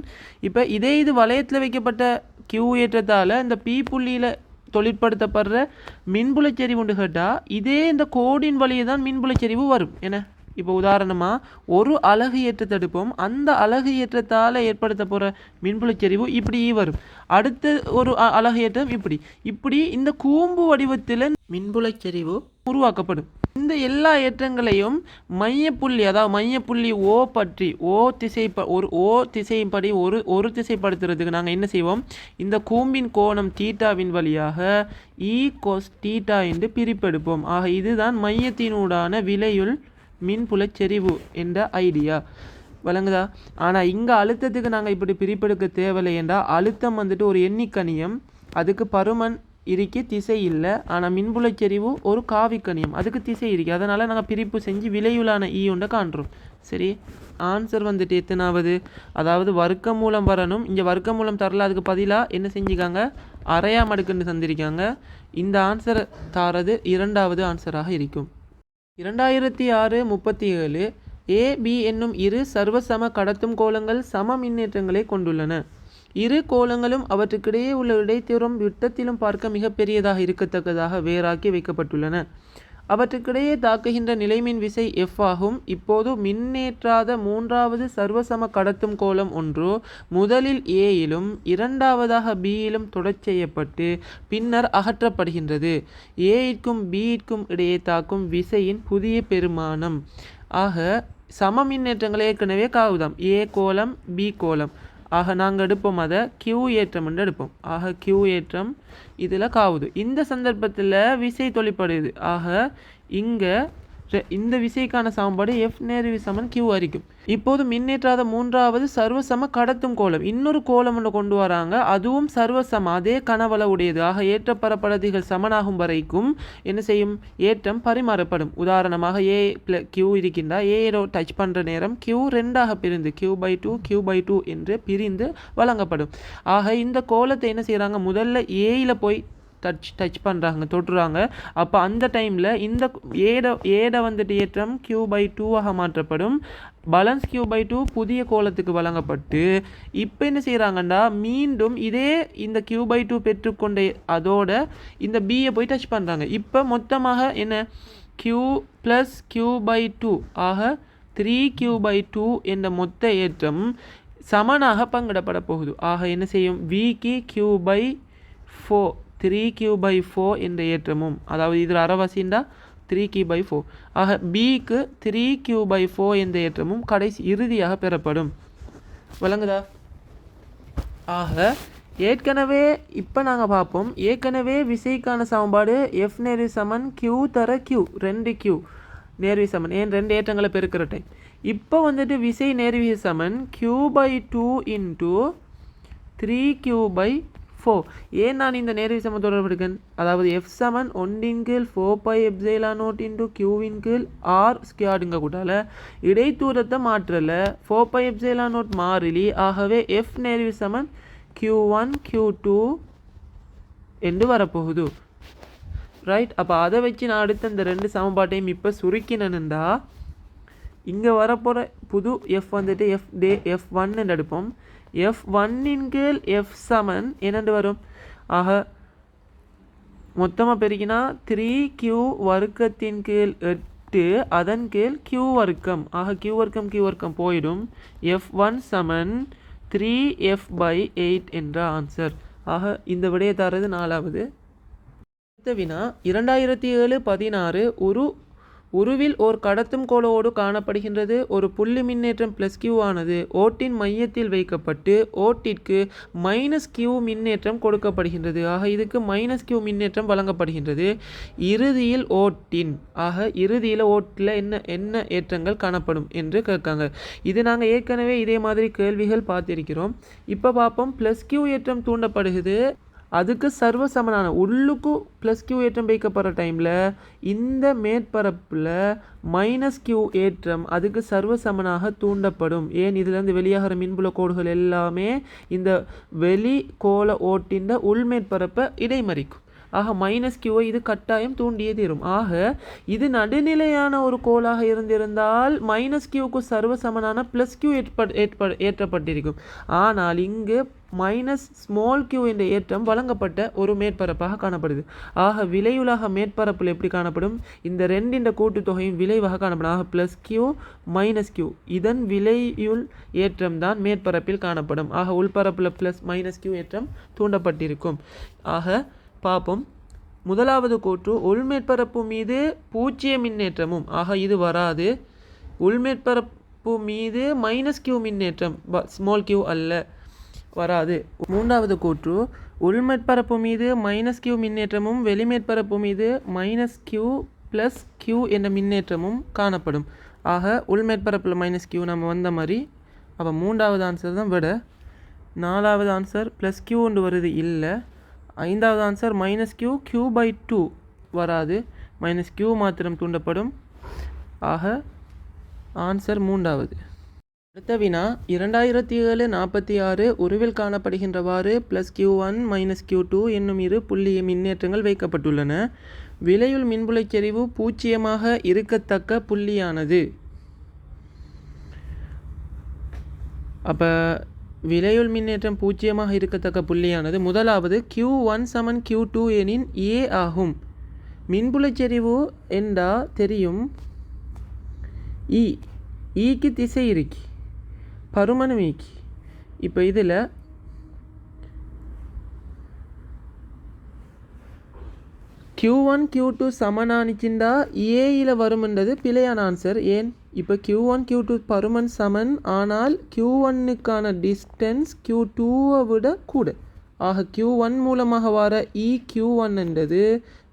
இப்போ இது வளையத்தில் வைக்கப்பட்ட கியூ ஏற்றத்தால் இந்த பி புள்ளியில் தொழிற்படுத்தப்படுற மின்புலச்செறிவு உண்டு கேட்டால் இதே இந்த கோடின் வழியே தான் மின்புலச்செறிவு வரும். என்ன, இப்போ உதாரணமாக ஒரு அலகு ஏற்றத்தை எடுப்போம். அந்த அலகு ஏற்றத்தால் ஏற்படுத்த போகிற மின்புலச்செறிவு இப்படி வரும். அடுத்த ஒரு அலகு ஏற்றம் இப்படி இந்த கூம்பு வடிவத்தில் மின்புலச்செறிவு உருவாக்கப்படும். இந்த எல்லா ஏற்றங்களையும் மையப்புள்ளி, அதாவது மையப்புள்ளி ஓ பற்றி ஓ திசைப்படி ஒரு திசைப்படுத்துறதுக்கு நாங்கள் என்ன செய்வோம், இந்த கூம்பின் கோணம் தீட்டாவின் வழியாக இ கோஸ் தீட்டா என்று பிரிப்பெடுப்போம். ஆக இதுதான் மையத்தினூடான விலையுள் மின்புலச்செறிவு என்ற ஐடியா வழங்குதா. ஆனால் இங்கே அழுத்தத்துக்கு நாங்கள் இப்படி பிரிப்பெடுக்க தேவையில்லை என்றால் அழுத்தம் வந்துட்டு ஒரு எண்ணிக்கணியம், அதுக்கு பருமன் இருக்கு, திசை இல்லை. ஆனால் மின்புலச்செறிவு ஒரு காவிக்கணியம், அதுக்கு திசை இருக்கு. அதனால் நாங்கள் பிரிப்பு செஞ்சு விலையுளான ஈ ஒன்றை காண்றோம். சரி, ஆன்சர் வந்துட்டு எத்தனாவது, அதாவது வர்க்க மூலம் வரணும். இங்கே வர்க்க மூலம் தரல, அதுக்கு பதிலாக என்ன செஞ்சுக்காங்க, அரையாம் அடுக்குன்னு தந்திருக்காங்க. இந்த ஆன்சரை தாரது 2வது ஆன்சராக இருக்கும். 2006-37 ஏபி என்னும் இரு சர்வசம கடத்தும் கோளங்கள் சம மின்னேற்றங்களை கொண்டுள்ளன. இரு கோளங்களும் அவற்றுக்கிடையே உள்ள இடைத்தூரம் விட்டத்திலும் பார்க்க மிகப்பெரியதாக இருக்கத்தக்கதாக வேறாக்கி வைக்கப்பட்டுள்ளன. அவற்றுக்கிடையே தாக்குகின்ற நிலைமின் விசை எஃப் ஆகும். இப்போது மின்னேற்றாத 3வது சர்வசம கடத்தும் கோளம் ஒன்று முதலில் ஏயிலும் இரண்டாவதாக பியிலும் தொடச் செய்யப்பட்டு பின்னர் அகற்றப்படுகின்றது. ஏயிற்கும் பியிற்கும் இடையே தாக்கும் விசையின் புதிய பெருமானம். ஆக சம மின்னேற்றங்கள் ஏற்கனவே காவுதாம், ஏ கோளம் பி கோளம். ஆக நாங்கள் எடுப்போம் அதை கியூ ஏற்றம் என்று எடுப்போம். ஆக கியூ ஏற்றம் இதில் காவுது. இந்த சந்தர்ப்பத்தில் விசை தொழிற்படுது. ஆக இங்கே இந்த விசைக்கான சமன்பாடு எஃப் நேர்வி சமன் கியூ அறிக்கும். இப்போது மின்னேற்றாத 3வது சர்வசம கடத்தும் கோளம், இன்னொரு கோளம் ஒன்று கொண்டு வராங்க. அதுவும் சர்வசம அதே கனவள உடையது. ஆக ஏற்ற பரப்பளவுகள் சமனாகும் வரைக்கும் என்ன செய்யும், ஏற்றம் பரிமாறப்படும். உதாரணமாக ஏ கியூ இருக்கின்றா, ஏ டச் பண்ணுற நேரம் கியூ 2ஆக பிரிந்து Q/2 என்று பிரிந்து வழங்கப்படும். ஆக இந்த கோளத்தை என்ன செய்கிறாங்க, முதல்ல ஏயில் போய் டச் பண்ணுறாங்க, தொட்டுறாங்க. அப்போ அந்த டைமில் இந்த ஏட வந்துட்டு ஏற்றம் Q/2ஆக மாற்றப்படும். பேலன்ஸ் Q/2 புதிய கோளத்துக்கு வழங்கப்பட்டு இப்போ என்ன செய்கிறாங்கன்னா மீண்டும் இதே இந்த Q/2 பெற்றுக்கொண்ட அதோட இந்த பியை போய் டச் பண்ணுறாங்க. இப்போ மொத்தமாக என்ன, Q + Q/2 ஆக 3Q/2 என்ற மொத்த ஏற்றம் சமனாக பங்கிடப்பட போகுது. ஆக என்ன செய்யும், விக்கு Q/4 3Q/4 என்ற ஏற்றமும், அதாவது இதில் அரைவாசிண்டா 3Q/4. ஆக பிக்கு 3Q/4 என்ற ஏற்றமும் இறுதியாக பெறப்படும். வழங்குதா. ஆக ஏற்கனவே இப்போ நாங்கள் பார்ப்போம், ஏற்கனவே விசைக்கான சமன்பாடு எஃப் நேர்வி சமன் கியூ தர கியூ 2Q நேர்வி சமன், ஏன் 2 ஏற்றங்களை பெருக்கிற டைம். இப்போ வந்துட்டு விசை நேர்வி சமன் Q/2 இன்ட்டு 3Q/4. ஏன் நான் இந்த நேர்வி சமன் தொடர்பு எடுக்கேன், அதாவது எஃப் சமன் 1/4πε0 இன்ட்டு கியூவின் கீழ் r² கூட்டால இடைத்தூரத்தை மாற்றலை, 4πε0 மாறிலி. ஆகவே எஃப் நேர்வி சமன் Q1 Q2 என்று வரப்போகுது. ரைட். அப்போ அதை வச்சு நான் அடுத்த இந்த 2 சமன்பாட்டையும் இப்போ சுருக்கினேன்டா இங்கே வரப்போகிற புது எஃப் வந்துட்டு F1 எடுப்போம். F1 கீழ் F சமன் என்னென்று வரும்? ஆக மொத்தமாக பெருக்கினா 3Q வர்க்கத்தின் கீழ் 8 அதன் கீழ் Q வர்க்கம். ஆக Q வர்க்கம் போயிடும். F1 சமன் 3F/8 என்ற ஆன்சர். ஆக இந்த விடையை தரது 4வது. அடுத்த வினா 2007-16 உருவில் ஓர் கடத்தும் கோளோடு காணப்படுகின்றது. ஒரு புள்ளி மின்னேற்றம் +Q ஆனது ஓட்டின் மையத்தில் வைக்கப்பட்டு ஓட்டிற்கு -Q மின்னேற்றம் கொடுக்கப்படுகின்றது. ஆக இதுக்கு -Q மின்னேற்றம் வழங்கப்படுகின்றது. இறுதியில் ஓட்டில் என்ன ஏற்றங்கள் காணப்படும் என்று கேட்காங்க. இது நாங்கள் ஏற்கனவே இதே மாதிரி கேள்விகள் பார்த்திருக்கிறோம். இப்போ பார்ப்போம். +Q ஏற்றம் தூண்டப்படுகிறது. அதுக்கு சர்வ சமனான உள்ளுக்கு +Q ஏற்றம் வைக்கப்படுற டைமில் இந்த மேற்பரப்பில் -Q ஏற்றம் அதுக்கு சர்வ சமனாக தூண்டப்படும். ஏன் இதிலிருந்து வெளியாகிற மின்புல கோடுகள் எல்லாமே இந்த வெளி கோள ஓட்டின் உள்மேற்பரப்பை இடைமறிக்கும். ஆக -Qவை இது கட்டாயம் தூண்டியே தீரும். ஆக இது நடுநிலையான ஒரு கோளாக இருந்திருந்தால் -Qக்கு சர்வ சமனான +Q ஏற்றப்பட்டிருக்கும். ஆனால் இங்கு -q என்ற ஏற்றம் வழங்கப்பட்ட ஒரு மேற்பரப்பாக காணப்படுது. ஆக விளைவுலாக மேற்பரப்பில் எப்படி காணப்படும்? இந்த 2 கூட்டுத்தொகையும் விளைவாக காணப்படும். ஆக +Q -Q இதன் விளையுள் ஏற்றம் தான் மேற்பரப்பில் காணப்படும். ஆக உள்பரப்பில் +-Q ஏற்றம் தூண்டப்பட்டிருக்கும். ஆக பார்ப்போம். முதலாவது கூற்று உள்மேற்பரப்பு மீது 0 மின்னேற்றமும். ஆக இது வராது. உள்மேற்பரப்பு மீது -Q மின்னேற்றம் q அல்ல, வராது. மூன்றாவது கூற்று உள்மேற்பரப்பு மீது -Q மின்னேற்றமும் வெளிமேற்பரப்பு மீது -Q+Q என்ற மின்னேற்றமும் காணப்படும். ஆக உள்மேற்பரப்பில் -Q நம்ம வந்த மாதிரி. அப்போ மூன்றாவது ஆன்சர் தான் விட. நாலாவது ஆன்சர் +Q ஒன்று வருது இல்லை. ஐந்தாவது ஆன்சர் -Q Q/2 வராது. -Q மாத்திரம் தூண்டப்படும். ஆக ஆன்சர் மூன்றாவது. அடுத்த வினா 2007-46 உருவில் காணப்படுகின்றவாறு +Q1 -Q2 என்னும் இரு புள்ளி மின்னேற்றங்கள் வைக்கப்பட்டுள்ளன. விளையுள் மின்புலச் செறிவு 0 இருக்கத்தக்க புள்ளியானது. அப்போ விளையுள் மின்னேற்றம் 0 இருக்கத்தக்க புள்ளியானது முதலாவது Q1 = Q2 எனின் A ஆகும். மின்புலச் செறிவு என்றா தெரியும். க்கு திசை இருக்கு, பருமனும் இருக்கு. இப்போ இதில் Q1 Q2 சமனானிச்சுண்டா ஏயில் வரும்ன்றது பிழையான ஆன்சர். ஏன்? இப்போ Q1 Q2 பருமன் சமன், ஆனால் Q1க்கான டிஸ்டன்ஸ் Q2 விட கூட. ஆக Q1 மூலமாக வர Q1 என்றது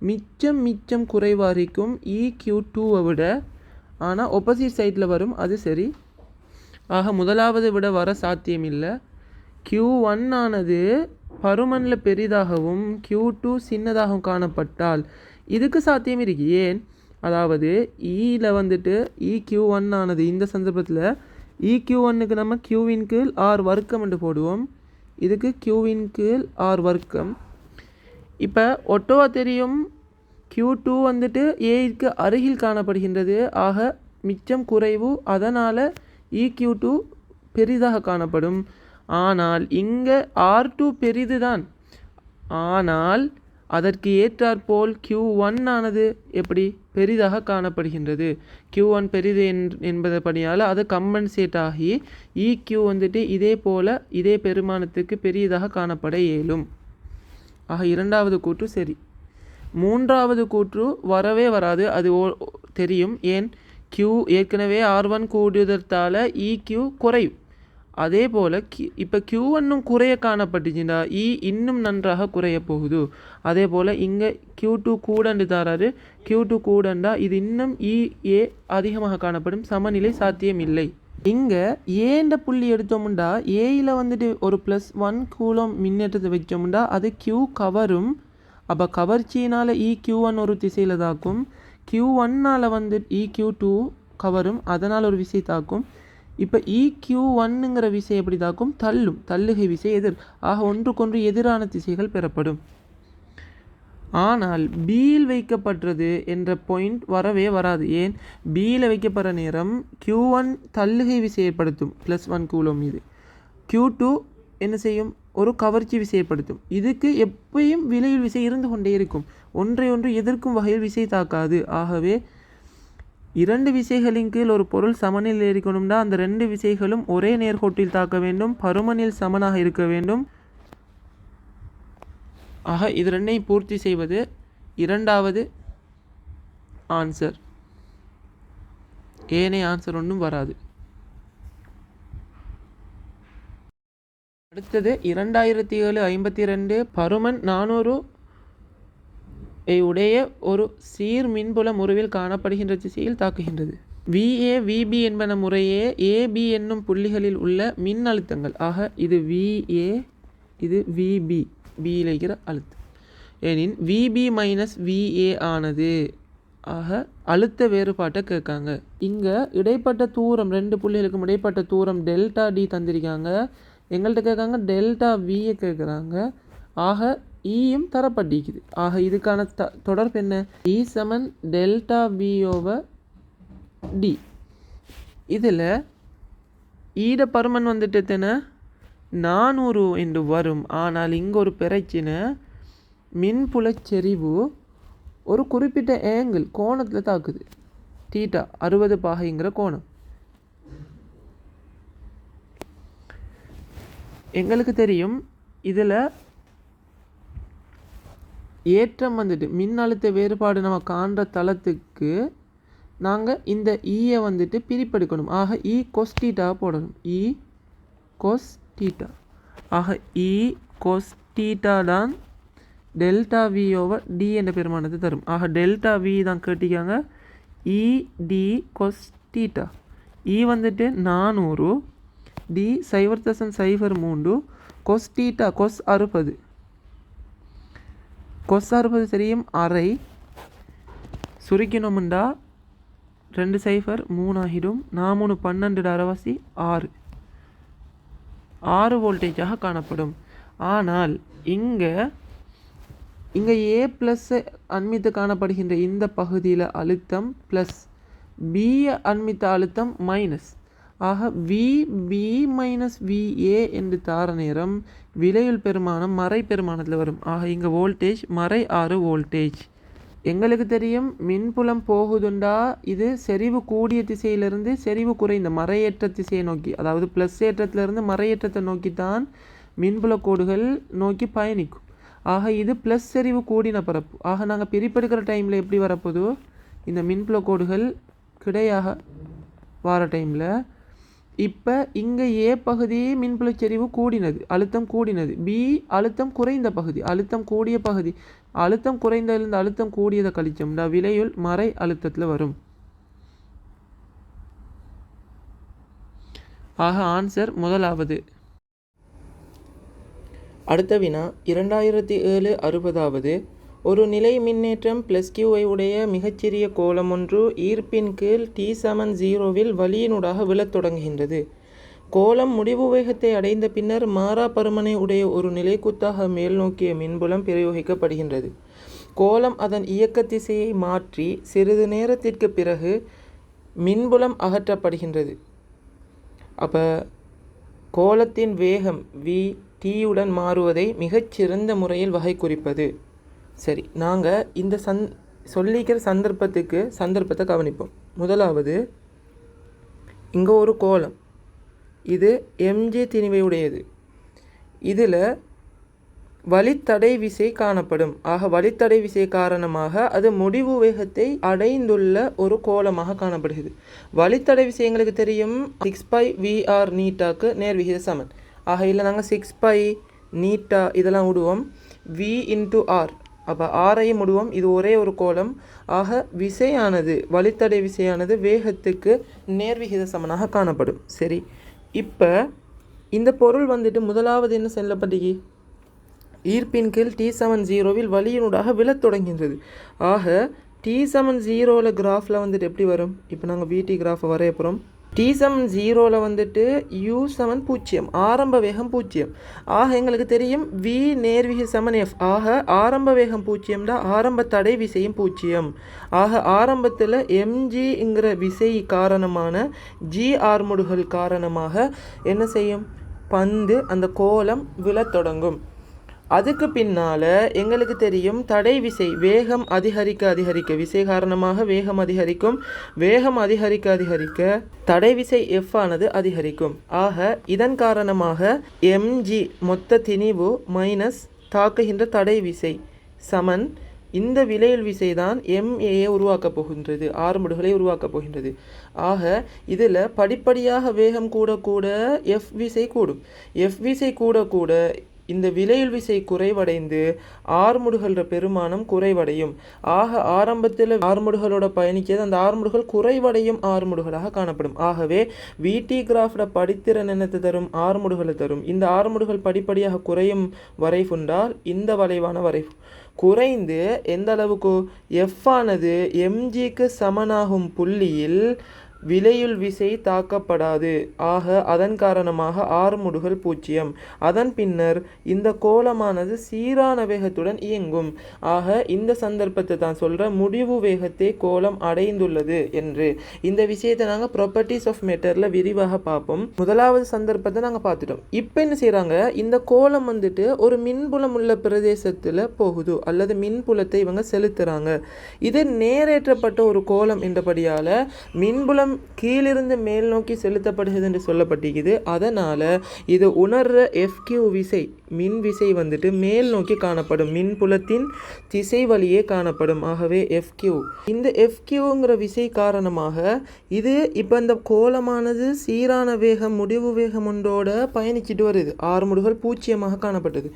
மிச்சம் குறைவாக இருக்கும் Q2 விட. ஆனால் ஆப்போசிட் சைடில் வரும், அது சரி. ஆக முதலாவது விட வர சாத்தியம் இல்லை. Q1 ஆனது பருமனில் பெரிதாகவும் Q2 சின்னதாகவும் காணப்பட்டால் இதுக்கு சாத்தியம் இருக்கு. ஏன்? அதாவது ஈயில் வந்துட்டு Q1 ஆனது இந்த சந்தர்ப்பத்தில் Q1க்கு நம்ம Qவின் கீழ் R வர்க்கம் என்று போடுவோம். இதுக்கு Qவின் கீழ் R வர்க்கம். இப்போ ஒட்டோவா தெரியும் Q2 வந்துட்டு ஏக்கு அருகில் காணப்படுகின்றது. ஆக மிச்சம் குறைவு, அதனால் Q2 பெரிதாக காணப்படும். ஆனால் இங்கே R2 பெரிது தான். ஆனால் அதற்கு ஏற்றாற்போல் Q1 ஆனது எப்படி பெரிதாக காணப்படுகின்றது. Q1 பெரிது என்பதபடியால் அது கம்பன்சேட் ஆகி EQ வந்துட்டு இதே பெருமானத்துக்கு பெரியதாக காணப்பட இயலும். ஆக இரண்டாவது கூற்று சரி. மூன்றாவது கூற்று வரவே வராது, அது தெரியும். ஏன்? Q ஏற்கனவே R1 கூடுதற்றால் EQ குறையும். அதே போல் இப்போ Q1 குறைய காணப்பட்டுச்சுண்டா இன்னும் நன்றாக குறைய போகுது. அதே போல் இங்கே Q2 கூடண்டு தராரு. Q2 கூடண்டா இது இன்னும் EA அதிகமாக காணப்படும். சமநிலை சாத்தியம் இல்லை. இங்கே ஏண்ட புள்ளி எடுத்தோம்டா ஏயில் வந்துட்டு ஒரு +1 கூலம் மின்னேற்றத்தை வச்சோம்டா அது Q கவரும். அப்போ கவர்ச்சியினால் Q1 ஒரு திசையில் தாக்கும். Q1 வந்துட்டு Q2 கவரும், அதனால் ஒரு விசை தாக்கும். இப்போ Q1ங்கிற விசை எப்படி தாக்கும்? தள்ளுகை விசை எதிர். ஆக ஒன்றுக்கொன்று எதிரான திசைகள் பெறப்படும். ஆனால் பியில் வைக்கப்பட்டது என்ற பாயிண்ட் வரவே வராது. ஏன்? பியில் வைக்கப்படுற நேரம் Q1 தள்ளுகை விசை ஏற்படுத்தும் +1 கூலோம் மீது. Q2 என்ன செய்யும்? ஒரு கவர்ச்சி விசை ஏற்படுத்தும். இதுக்கு எப்பயும் விலையில் விசை இருந்து கொண்டே இருக்கும். ஒன்றை ஒன்று எதிர்க்கும் வகையில் விசை தாக்காது. ஆகவே 2 விசைகளின் கீழ் ஒரு பொருள் சமநிலையில் இருக்கணும்னா அந்த 2 விசைகளும் ஒரே நேர்கோட்டில் தாக்க வேண்டும், பருமனில் சமனாக இருக்க வேண்டும். ஆக இது ரெண்டையும் பூர்த்தி செய்வது இரண்டாவது ஆன்சர். ஏனைய ஆன்சர் ஒன்றும் வராது. அடுத்தது 2752 பருமன் 400 உடைய ஒரு சீர் மின்புலம் உருவில் காணப்படுகின்ற திசையில் தாக்குகின்றது. VA VB என்பன முறையே AB என்னும் புள்ளிகளில் உள்ள மின் அழுத்தங்கள். ஆக இது VA, இது VB, பியில் இருக்கிற அழுத்தம். ஏனின் VB மைனஸ் VA ஆனது. ஆக அழுத்த வேறுபாட்டை கேட்காங்க. இங்கே இடைப்பட்ட தூரம் 2 புள்ளிகளுக்கும் இடைப்பட்ட தூரம் டெல்டா D தந்திருக்காங்க. எங்கள்கிட்ட கேட்காங்க டெல்டா Vயை கேட்குறாங்க. ஆக ஈயும் தரப்பட்டிக்குது. ஆக இதுக்கான தொடர்பு என்ன? E சமன் டெல்டா V/D. இதில் ஈட பருமன் வந்துட்டு எத்தனை? 400 என்று வரும். ஆனால் இங்கே ஒரு பிரச்சனை, மின்புலச் செறிவு ஒரு குறிப்பிட்ட ஆங்கிள் கோணத்தில் தாக்குது. தீட்டா 60 பாகைங்கிற கோணம். எங்களுக்கு தெரியும் இதில் ஏற்றம் வந்துட்டு மின் அழுத்த வேறுபாடு நம்ம காண்ற தளத்துக்கு நாங்கள் இந்த ஈயை வந்துட்டு பிரிப்பெடுக்கணும். ஆக E cos θ போடணும். E cos θ. ஆக E cos θ தான் டெல்டா V/D என்ற பெருமானத்தை தரும். ஆக டெல்டா V தான் கேட்டிக்காங்க. ED cos θ. E வந்துட்டு 400, D 0.03, cos θ cos 60. cos 60 தெரியும், அரை. சுருக்கினோம்டா 2 0 3 ஆகிடும். 4 12 அரைவாசி 6 வோல்டேஜாக காணப்படும். ஆனால் இங்கே A ப்ளஸ் அண்மித்து காணப்படுகின்ற இந்த பகுதியில் அழுத்தம் ப்ளஸ் B அண்மித்த அழுத்தம் மைனஸ். ஆக VB மைனஸ் VA என்று தார நேரம் விலையுள் பெருமானம் மறை பெருமானத்தில் வரும். ஆக இங்கே வோல்டேஜ் மறை 6 வோல்டேஜ். எங்களுக்கு தெரியும் மின்புலம் போகுதுண்டா இது செறிவு கூடிய திசையிலிருந்து செறிவு குறைந்த மறையேற்ற திசையை நோக்கி, அதாவது ப்ளஸ் ஏற்றத்திலிருந்து மறையேற்றத்தை நோக்கித்தான் மின்புல கோடுகள் நோக்கி பயணிக்கும். ஆக இது ப்ளஸ் செறிவு கூடின பரப்பு. ஆக நாங்கள் பிரிப்பெடுக்கிற டைமில் எப்படி வரப்போதோ இந்த மின்புல கோடுகள் கிடையாக வர டைமில் இப்போ இங்கே A பகுதி மின்புல செறிவு கூடினது, அழுத்தம் கூடினது. B அழுத்தம் குறைந்த பகுதி, அழுத்தம் கூடிய பகுதி. அழுத்தம் குறைந்ததிலிருந்து அழுத்தம் கூடியதை கழிச்சோம்னா விலையுள் மறை அழுத்தத்தில் வரும். ஆக ஆன்சர் முதலாவது. அடுத்த வினா 2760. ஒரு நிலை மின்னேற்றம் +Q உடைய மிகச்சிறிய கோளம் ஒன்று ஈர்ப்பின் கீழ் T=0 வழியினூடாக விழத் தொடங்குகின்றது. கோளம் முடிவு வேகத்தை அடைந்த பின்னர் மாறா பருமனை உடைய ஒரு நிலைக்குத்தாக மேல் நோக்கிய மின்புலம் பிரயோகிக்கப்படுகின்றது. கோளம் அதன் இயக்க திசையை மாற்றி சிறிது நேரத்திற்கு பிறகு மின்புலம் அகற்றப்படுகின்றது. அப்போ கோளத்தின் வேகம் V T உடன் மாறுவதை மிகச்சிறந்த முறையில் வகை குறிப்பது. சரி, நாங்கள் இந்த சொல்லிக்கிற சந்தர்ப்பத்தை கவனிப்போம். முதலாவது, இங்கே ஒரு கோளம், இது mg திணிவை உடையது. இதில் வழித்தடை விசை காணப்படும். ஆக வழித்தடை விசை காரணமாக அது முடிவு வேகத்தை அடைந்துள்ள ஒரு கோளமாக காணப்படுகிறது. வழித்தடை விசை எங்களுக்கு தெரியும் 6π/VR நீட்டாக்கு நேர்விகித சமன். ஆக இல்லை நாங்கள் 6π நீட்டா இதெல்லாம் விடுவோம், V/R. அப்போ ஆரையும் விடுவோம். இது ஒரே ஒரு கோளம். ஆக விசையானது வழித்தடை விசையானது வேகத்துக்கு நேர்விகித சமனாக காணப்படும். சரி, இப்போ இந்த பொருள் வந்துட்டு முதலாவது என்ன செல்லப்பட்டிக்கு ஈர்ப்பின் கீழ் T=0 வழியினூடாக விழத் தொடங்குகின்றது. ஆக T=0 கிராஃபில் வந்துட்டு எப்படி வரும்? இப்போ நாங்கள் VT கிராஃபை வரைய போகிறோம். t சமன் 0ல் வந்துட்டு u சமன் 0, ஆரம்ப வேகம் 0. ஆக எங்களுக்கு தெரியும் v நேர்விகை சமன் f. ஆக ஆரம்ப வேகம் 0 தான், ஆரம்ப தடை விசையும் 0. ஆக ஆரம்பத்தில் mgங்கிற விசை காரணமான g ஆர்முடுகள் காரணமாக என்ன செய்யும், பந்து அந்த கோலம் விழத் தொடங்கும். அதுக்கு பின்னால் எங்களுக்கு தெரியும் தடை விசை வேகம் அதிகரிக்க அதிகரிக்க, விசை காரணமாக வேகம் அதிகரிக்கும், வேகம் அதிகரிக்க அதிகரிக்க தடை விசை f ஆனது அதிகரிக்கும். ஆக இதன் காரணமாக mg மொத்த திணிவு மைனஸ் தாக்குகின்ற தடை விசை சமன் இந்த விலையில் விசை தான் MA உருவாக்கப் போகின்றது, ஆர்முடுகளை உருவாக்கப் போகின்றது. ஆக இதில் படிப்படியாக வேகம் கூட கூட F விசை கூடும். F விசை கூட கூட இந்த விலையில் விசை குறைவடைந்து ஆர்முடுகள பெருமானம் குறைவடையும். ஆக ஆரம்பத்தில் ஆர்முடுகளோட பயணிக்கிறது அந்த ஆர்முடுகள் குறைவடையும் ஆர்முடுகளாக காணப்படும். ஆகவே VT கிராஃப்ட படித்திறன் என்னத்தை தரும், ஆர்முடுகளை தரும். இந்த ஆர்முடுகள் படிப்படியாக குறையும் வரைஃபுண்டால் இந்த வளைவான வரைஃபு குறைந்து எந்த அளவுக்கு F ஆனது mgக்கு சமனாகும் புள்ளியில் விலையுள் விசை தாக்கப்படாது. ஆக அதன் காரணமாக ஆர்முடுகள் 0. அதன் பின்னர் இந்த கோலமானது சீரான வேகத்துடன் இயங்கும். ஆக இந்த சந்தர்ப்பத்தை தான் சொல்கிற முடிவு வேகத்தை கோலம் அடைந்துள்ளது என்று. இந்த விஷயத்தை நாங்கள் ப்ராப்பர்ட்டிஸ் ஆஃப் மேட்டரில் விரிவாக பார்ப்போம். முதலாவது சந்தர்ப்பத்தை நாங்கள் பார்த்துட்டோம். இப்போ என்ன செய்கிறாங்க, இந்த கோலம் வந்துட்டு ஒரு மின்புலம் உள்ள பிரதேசத்தில் போகுது அல்லது மின்புலத்தை இவங்க செலுத்துகிறாங்க. இது நேரேற்றப்பட்ட ஒரு கோலம் என்றபடியால் மின்புலம் கீழிருந்து மேல் நோக்கி செலுத்தப்படுகிறது என்று சொல்லப்பட்டிருக்குது. அதனால் இது உணர்ற FQ விசை மின் விசை வந்துட்டு மேல் நோக்கி காணப்படும், மின்புலத்தின் திசை வழியே காணப்படும். ஆகவே FQ, இந்த FQங்கிற விசை காரணமாக இது இப்போ இந்த கோலமானது சீரான வேகம் முடிவு வேகம் ஒன்றோட பயணிச்சுட்டு வருது. ஆர்முடுகள் 0 காணப்பட்டது.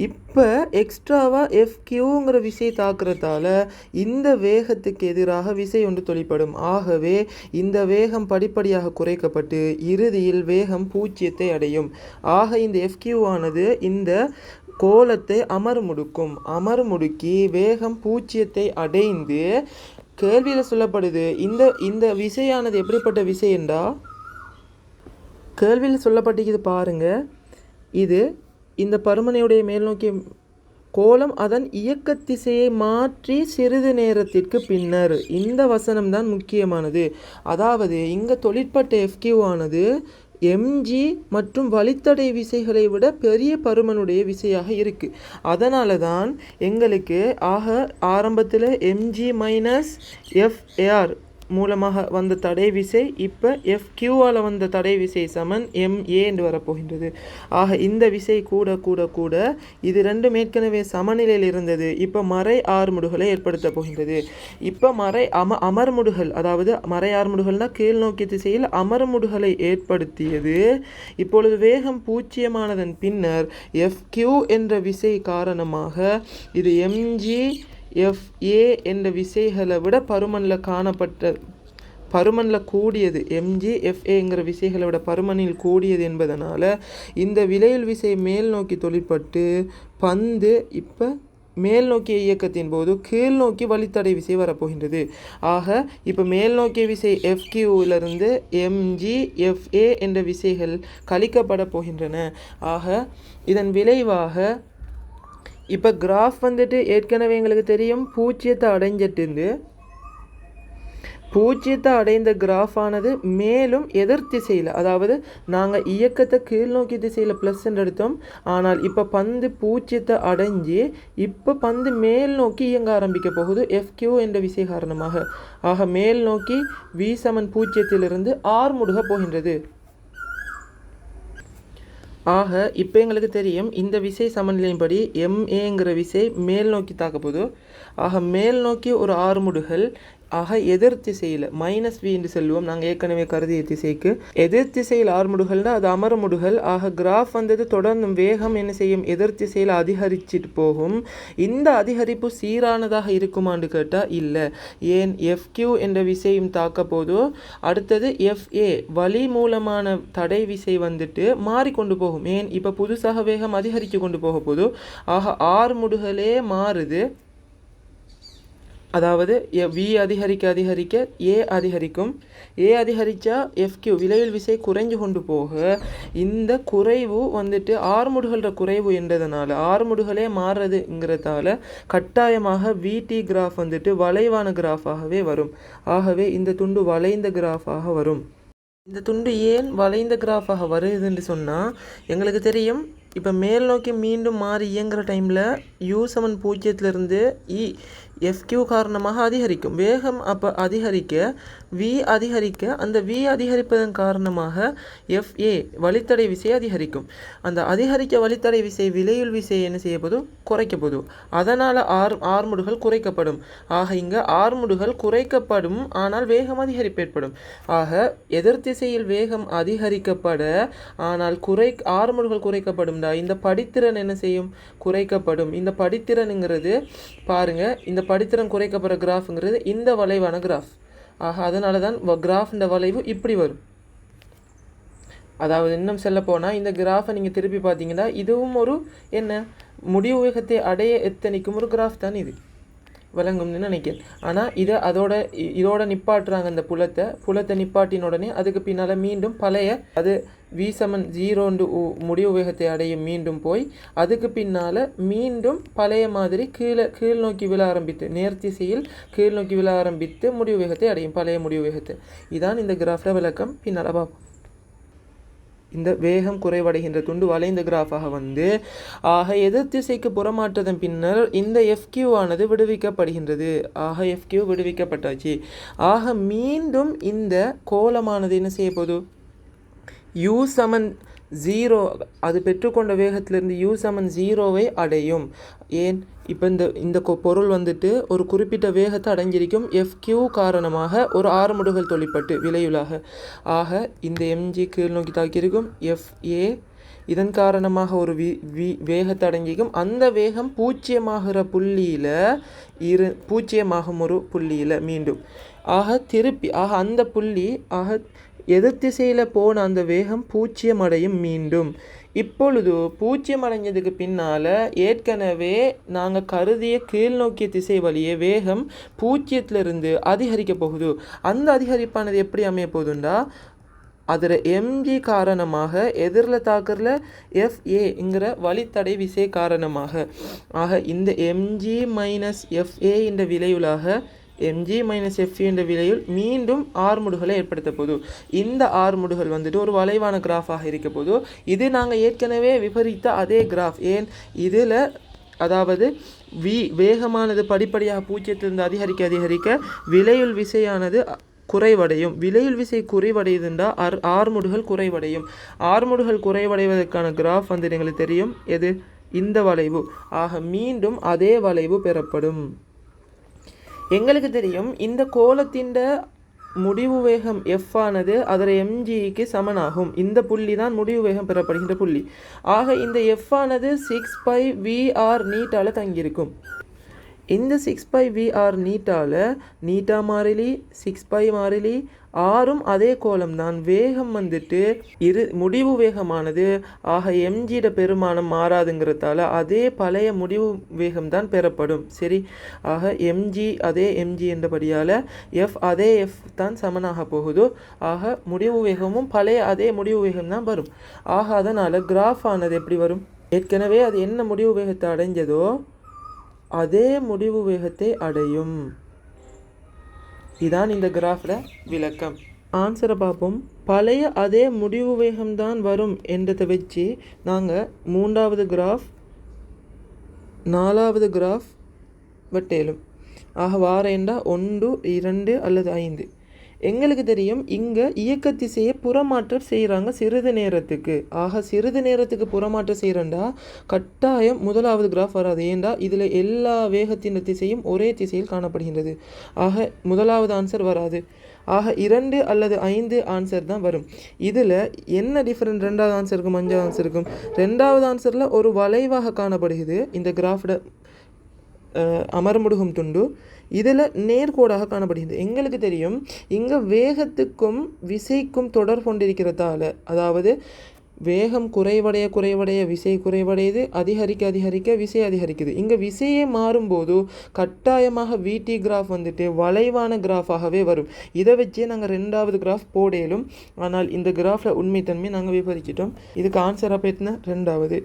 இப்போ எக்ஸ்ட்ராவாக FQங்கிற விசை தாக்குறதால இந்த வேகத்துக்கு எதிராக விசை ஒன்று தொழிற்படும். ஆகவே இந்த வேகம் படிப்படியாக குறைக்கப்பட்டு இறுதியில் வேகம் 0 அடையும். ஆக இந்த FQ ஆனது இந்த கோலத்தை அமர்முடுக்கும். அமர்முடுக்கி வேகம் 0 அடைந்து கேள்வியில் சொல்லப்படுது இந்த விசையானது எப்படிப்பட்ட விசை என்றா கேள்வியில் சொல்லப்பட்டிருக்குது பாருங்க. இது இந்த பருமனையுடைய மேல் நோக்கிய கோலம் அதன் இயக்க திசையை மாற்றி சிறிது நேரத்திற்கு பின்னர், இந்த வசனம் தான் முக்கியமானது. அதாவது இங்கே தொழிற்பட்ட FQ ஆனது mg மற்றும் வழித்தடை விசைகளை விட பெரிய பருமனுடைய விசையாக இருக்குது. அதனால தான் எங்களுக்கு ஆரம்பத்தில் mg மைனஸ் FAR மூலமாக வந்த தடை விசை இப்போ FQவால் வந்த தடை விசை சமன் MA என்று வரப்போகின்றது. ஆக இந்த விசை கூட கூட கூட இது ரெண்டும் ஏற்கனவே சமநிலையில் இருந்தது. இப்போ மறை ஆர்முடுகளை ஏற்படுத்த போகின்றது. இப்போ மறை அமர்முடுகள், அதாவது மறை ஆர்முடுகள்னால் கீழ் நோக்கிய திசையில் அமர்முடுகளை ஏற்படுத்தியது. இப்பொழுது வேகம் 0 பின்னர் FQ என்ற விசை காரணமாக இது mg FA என்ற விசைகளை விட பருமனில் கூடியது, mg FAங்கிற விசைகளை விட பருமனில் கூடியது என்பதனால் இந்த விலையில் விசை மேல் நோக்கி தொழிற்பட்டு பந்து இப்போ மேல் நோக்கிய இயக்கத்தின் போது கீழ் நோக்கி வழித்தடை விசை வரப்போகின்றது. ஆக இப்போ மேல் நோக்கிய விசை FQவிலிருந்து mg FA என்ற விசைகள் கழிக்கப்பட போகின்றன. ஆக இதன் விளைவாக இப்போ கிராஃப் வந்துட்டு ஏற்கனவே எங்களுக்கு தெரியும் 0 அடைஞ்சிட்டு 0 அடைந்த கிராஃபானது மேலும் எதிர் திசையில், அதாவது நாங்கள் இயக்கத்தை கீழ் நோக்கி திசையில் ப்ளஸ் என்று எடுத்தோம். ஆனால் இப்போ பந்து 0 அடைஞ்சு இப்போ பந்து மேல் நோக்கி இயங்க ஆரம்பிக்க போகுது FQ என்ற விசை காரணமாக. ஆக மேல் நோக்கி V சமன் 0 ஆர்முடுக போகின்றது. ஆக இப்போ எங்களுக்கு தெரியும் இந்த விசை சமநிலையின்படி MAங்கிற விசை மேல் நோக்கி தாக்க போகுது. ஆக மேல் நோக்கி ஒரு ஆர்முடுகள் ஆக எதிர் திசையில் -V என்று செல்வோம். நாங்கள் ஏற்கனவே கருதிய திசைக்கு எதிர் திசையில் ஆர்முடுகள்னால் அது அமர்முடுகள். ஆக கிராஃப் வந்தது தொடர்ந்து வேகம் என்ன செய்யும், எதிர் திசையில் அதிகரிச்சுட்டு போகும். இந்த அதிகரிப்பு சீரானதாக இருக்குமான்னு கேட்டால் இல்லை. ஏன், FQ என்ற விசையும் தாக்க போதோ அடுத்தது FA வழி மூலமான தடை விசை வந்துட்டு மாறிக்கொண்டு போகும். ஏன், இப்போ புதுசாக வேகம் அதிகரித்து கொண்டு போக போதோ. ஆக ஆர்முடுகளே மாறுது. அதாவது வி அதிகரிக்க அதிகரிக்க ஏ அதிகரிக்கும். ஏ அதிகரித்தா எஃப்கியூ விலையில் விசை குறைஞ்சு கொண்டு போக இந்த குறைவு வந்துட்டு ஆர்முடுகள குறைவு என்றதுனால ஆர்முடுகளே மாறுறதுங்கிறதால கட்டாயமாக விடி கிராஃப் வந்துட்டு வளைவான கிராஃபாகவே வரும். ஆகவே இந்த துண்டு வளைந்த கிராஃபாக வரும். இந்த துண்டு ஏன் வளைந்த கிராஃபாக வருதுன்னு சொன்னால் எங்களுக்கு தெரியும். இப்போ மேல் நோக்கி மீண்டும் மாறி இயங்குகிற டைமில் u=0 எஃப்கியூ காரணமாக அதிகரிக்கும் வேகம். அப்போ அதிகரிக்க வி அதிகரிக்க அந்த வி அதிகரிப்பதன் காரணமாக எஃப்ஏ வழித்தடை விசை அதிகரிக்கும். அந்த அதிகரிக்க வழித்தடை விசை விலையுள் விசை என்ன செய்ய போதும் குறைக்கப்போது. அதனால் ஆர்முடுகள் குறைக்கப்படும். ஆக இங்கே ஆர்முடுகள் குறைக்கப்படும், ஆனால் வேகம் அதிகரிப்பு ஏற்படும். ஆக எதிர் திசையில் வேகம் அதிகரிக்கப்பட ஆனால் ஆர்முடுகள் குறைக்கப்படும். இந்த படித்திறன் என்ன செய்யும் குறைக்கப்படும். இந்த படித்திறனுங்கிறது பாருங்க, இந்த படித்திறன் குறைக்கப்படுற கிராஃப்ங்கிறது இந்த வளைவான கிராஃப். ஆக அதனால தான் கிராஃப் இந்த வளைவு இப்படி வரும். அதாவது இன்னும் சொல்ல போனால் இந்த கிராஃபை நீங்கள் திருப்பி பார்த்தீங்கன்னா இதுவும் ஒரு என்ன முடிவு வேகத்தை அடைய எத்தனைக்கும் ஒரு கிராஃப் தான் இது விளங்கும்னு நினைக்கிறேன். ஆனால் இதோட நிப்பாட்டுறாங்க. அந்த புலத்தை நிப்பாட்டின உடனே அதுக்கு பின்னால் மீண்டும் பழைய அது v=0 முடிவு வேகத்தை அடைய மீண்டும் போய் அதுக்கு பின்னால் மீண்டும் பழைய மாதிரி கீழ் நோக்கி விழ ஆரம்பித்து நேர்த்திசையில் கீழ் நோக்கி விழ ஆரம்பித்து முடிவு வேகத்தை அடையும் பழைய முடிவு வேகத்தை. இதான் இந்த கிராஃபில் விளக்கம். பின்னால் பார்ப்போம். இந்த வேகம் குறைவடைகின்ற துண்டு வளைந்த கிராஃபாக வந்து ஆக எதிர் திசைக்கு புறமாற்றதன் பின்னர் இந்த எஃப்கியூ ஆனது விடுவிக்கப்படுகின்றது. ஆக எஃப்கியூ விடுவிக்கப்பட்டாச்சு. ஆக மீண்டும் இந்த கோலமானது என்ன செய்ய போது u=0 அது பெற்றுக்கொண்ட வேகத்திலிருந்து u=0 அடையும். ஏன் இப்போ இந்த பொருள் வந்துட்டு ஒரு குறிப்பிட்ட வேகத்தை அடைஞ்சிருக்கும் எஃப்கியூ காரணமாக ஒரு ஆர்முடுகள் தொழிற்பட்டு விலையுலாக. ஆக இந்த எம்ஜி கீழ் நோக்கி தாக்கியிருக்கும் எஃப்ஏ இதன் காரணமாக ஒரு வேகத்தை அடைஞ்சிக்கும். அந்த வேகம் பூஜ்ஜியமாகிற பூஜ்ஜியமாகும் ஒரு புள்ளியில் மீண்டும் திருப்பி அந்த புள்ளி எதிர் திசையில் போன அந்த வேகம் பூஜ்ஜியம் அடையும் மீண்டும். இப்பொழுது பூஜ்ஜியம் அடைஞ்சதுக்கு பின்னால் ஏற்கனவே நாங்கள் கருதிய கீழ் நோக்கிய திசை வழியே வேகம் பூஜ்ஜியத்திலிருந்து அதிகரிக்க போகுது. அந்த அதிகரிப்பானது எப்படி அமைய போகுதுண்டா அதில் எம்ஜி காரணமாக எதிரில் தாக்குறதுல எஃப்ஏங்கிற வழித்தடை விசை காரணமாக. ஆக இந்த எம்ஜி மைனஸ் எஃப்ஏ என்ற விளைவுலாக எம்ஜி மைனஸ் எஃப்ஏ என்ற விலையில் மீண்டும் ஆர்முடுகளை ஏற்படுத்த போது இந்த ஆர்முடுகள் வந்துட்டு ஒரு வளைவான கிராஃபாக இருக்க போது. இது நாங்கள் ஏற்கனவே விவரித்த அதே கிராஃப். ஏன் இதில் அதாவது வேகமானது படிப்படியாக பூஜ்ஜியத்திலிருந்து அதிகரிக்க விலையுள் விசையானது குறைவடையும். விலையுள் விசை குறைவடையுதுண்டா ஆர்முடுகள் குறைவடையும். ஆர்முடுகள் குறைவடைவதற்கான கிராஃப் வந்துட்டு எங்களுக்கு தெரியும். எது இந்த வளைவு. ஆக மீண்டும் அதே வளைவு பெறப்படும். எங்களுக்கு தெரியும் இந்த கோலத்தின் முடிவு வேகம் எஃப் ஆனது அதில் எம்ஜிக்கு சமனாகும். இந்த புள்ளி தான் முடிவு வேகம் பெறப்படுகின்ற புள்ளி. ஆக இந்த எஃப் ஆனது 6πvr நீட்டால் தங்கியிருக்கும். இந்த 6πvr நீட்டா மாறிலி 6π மாறிலி ஆறும் அதே கோலம் தான். வேகம் வந்துட்டு முடிவு வேகமானது எம்ஜியோட பெருமானம் மாறாதுங்கிறதால அதே பழைய முடிவு வேகம் தான் பெறப்படும். சரி, அதே எம்ஜி என்றபடியால் எஃப் அதே எஃப் தான் சமனாக போகுது. முடிவு வேகமும் பழைய அதே முடிவு வேகம் தான் வரும். அதனால் கிராஃப் ஆனது எப்படி வரும்? ஏற்கனவே அது என்ன முடிவு வேகத்தை அடைஞ்சதோ அதே முடிவு வேகத்தை அடையும். இதான் இந்த கிராஃபில் விளக்கம். ஆன்சரை பார்ப்போம். பழைய அதே முடிவு வேகம்தான் வரும் என்றதை வச்சு நாங்கள் 3வது கிராஃப் 4வது கிராஃப் வெட்டேலும். வாரேண்டா 1 2 அல்லது 5. எங்களுக்கு தெரியும் இங்கே இயக்க திசையை புறமாற்றம் செய்கிறாங்க சிறிது நேரத்துக்கு. சிறிது நேரத்துக்கு புறமாற்றம் செய்கிறண்டா கட்டாயம் 1வது கிராஃப் வராது. ஏண்டா இதில் எல்லா வேகத்தின் திசையும் ஒரே திசையில் காணப்படுகின்றது. 1வது ஆன்சர் வராது. 2 அல்லது 5 ஆன்சர் தான் வரும். இதில் என்ன டிஃப்ரெண்ட் 2வது ஆன்சருக்கும் 5வது ஆன்சருக்கும்? 2வது ஆன்சரில் ஒரு வளைவாக காணப்படுகிறது இந்த கிராஃபோட அமர்முடுகும் துண்டு. இதில் நேர்கோடாக காணப்படுகிறது. எங்களுக்கு தெரியும் இங்கே வேகத்துக்கும் விசைக்கும் தொடர் கொண்டிருக்கிறதால, அதாவது வேகம் குறைவடைய விசை குறைவடையுது, அதிகரிக்க விசை அதிகரிக்குது. இங்கே விசையே மாறும்போது கட்டாயமாக விடி கிராஃப் வந்துட்டு வளைவான கிராஃபாகவே வரும். இதை வச்சே நாங்கள் 2வது கிராஃப் போடலும். ஆனால் இந்த கிராஃபில் உண்மைத்தன்மை நாங்கள் விவரிச்சிட்டோம். இதுக்கு ஆன்சராக பேத்தின 2வது.